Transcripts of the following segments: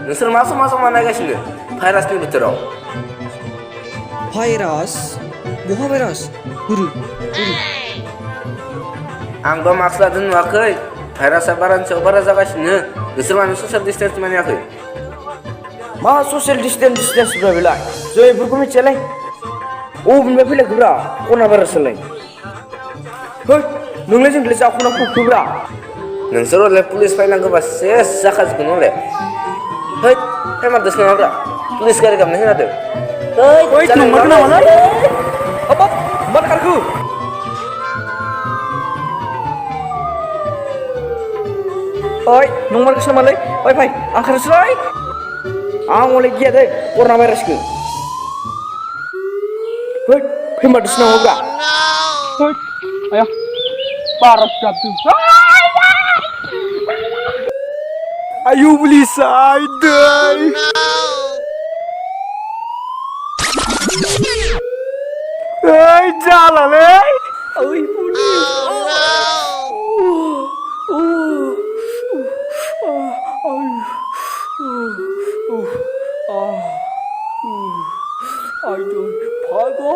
नोंसोर मा समाव नायगासिनो भाइरासनि बोथोराव भाइरास बहा भाइरास बोरो आंबो मास्क लादों नुवाखै भाइरासआ बारानि सायाव बारा जागासिनो नोंसोर मानो ससियेल डिस्टेन्स मानियाखै मा ससियेल डिस्टेन्स बेलाय जों बेफोरखौ मिथियालै अबेनिफ्राय फैलायखोब्रा कर'ना भाइरासआलाय है नोंलाय जोंखौलाय जाख'ना फुखोब्रा नोंसोर हले पुलिस फैनांगौबा सेस जाखाजोबगोन हले है फेमारदोस नङाब्रा पुलिस गारि गाबनाय खोनादों ओइ नंमारगौ नामालै हाबाब मा खारखो ओइ नंमारगौसो नामालै फै आं खारनोसैलै आं हले गिया दे कर'ना भाइरासखौ है फेमारदोस नामाब्रा है आया बारा गाबदों आयु बुलिसाय दै ओइ जालालै ओइ police I don't pago.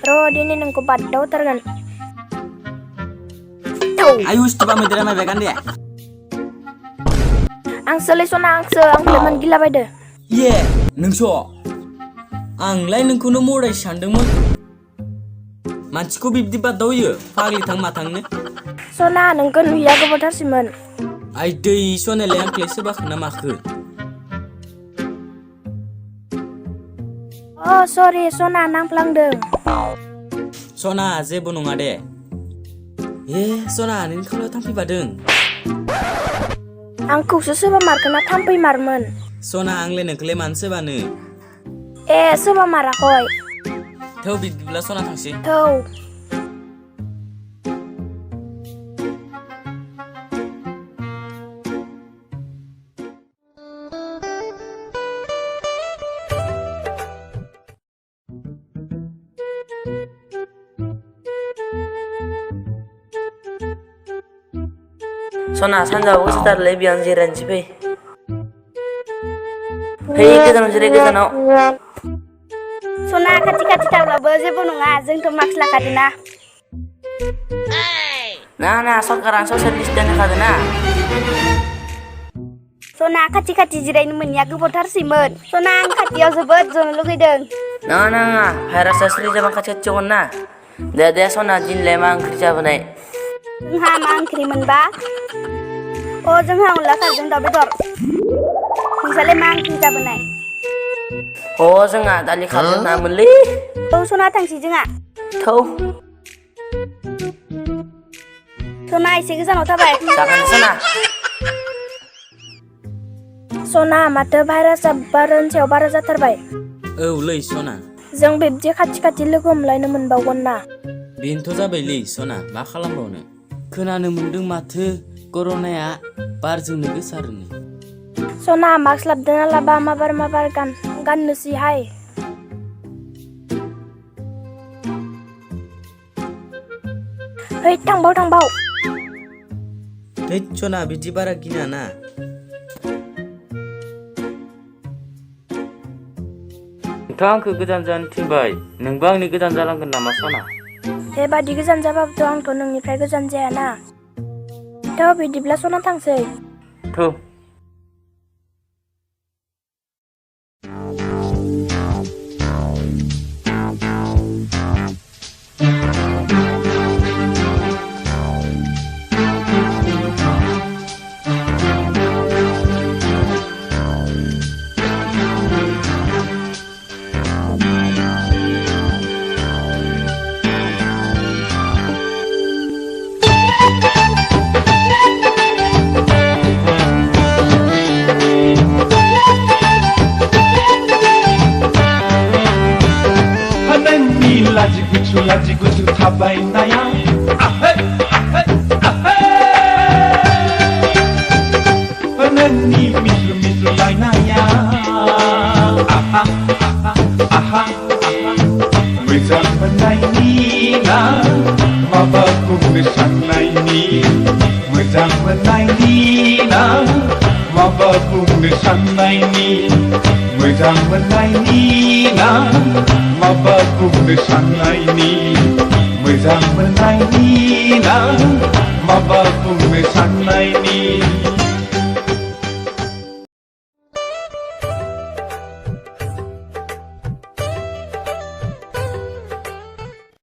Bro, ini nengku badau tergan. Ayus coba medera mai vegan dia. Ang selesona ang leman gila baide. Ye, nengso. Ang lain nengkuno murai sandengmon. Manciko bibdi badau ye, fagli thang matangnya. Sona nengku nuya ke botar simen. Ai dei sona leang klese bak namakku. Oh sorry, Sona nang pelang deng. Sona जेबो नङा दे सना नों खावलायाव थांफै बादों आंखौसो सोरबा मारखोना थाम्फै मारमोन सना आंलाय नोंखौलाय मानो सोबानो सोरबा माराखै थौ बिदिब्ला सना थांसै थौ सना सानजाबो सिथारलै बियावनो जिरायनोसै फै फै गोजानाव जिराय गोजानाव Sona खाथि थाब्लाबो जेबो नङा जोंथ' मास्क लाखादोंना ना सरकारा ससियेल डिस्टेन्स होखादोंना Sona खाथि जिरायनो मोनैया गोबावथारसैमोन Sona आं खाथियाव जोबोद जनो लुगैदों नाङा भाइरासआ सोलिजाबा खाथियाव ना दे सना दिनलाय मा ओंख्रि जाबोनाय जोंहा मा ओंख्रि मोनबा जोंहा अनला खारजों दाउ बेदर नोंसालाय मा ओंख्रि जाबोनाय जोंहा दालि खारजों नामोनलै Sona थांसै जोंहा थौ Sona एसे गोजानाव थाबाय जागोन सना Sona माथो भाइरासआ बारानि सायाव बारा जाथारबाय लै सना जों बिब्दि खाथि लोगो हमलायनो मोनबावगोन ना बेनोथ' जाबायलै सना मा खालामबावनो खोनानो मोन्दों माथो कर'नाया बारजोंनो गोसारोनो Sona मास्क लाबोदोंना लाबा माबार गाननोसैहाय है थांबाव थै सना बिदि बारा गिनाङा नोंथाङा आंखौ गोजान जानो थिनबाय नोंबो आंनि गोजान जालांगोन नामा सना बेबादि गोजान जाबाबोथ' आंथ' नोंनिफ्राय गोजान जायाना थ' बिदिब्ला सना थांसै थु Laji-gucu tabainaya Ahai, ahai, ahai Nani mislu lainaya Aha, aha, aha, aha Moजां मोननायनि ना माबा बुंनो साननायनि मोजां मोननायनि ना माबा बुंनो साननायनि मोजां मोननायनि ना माबा बुंनो साननायनि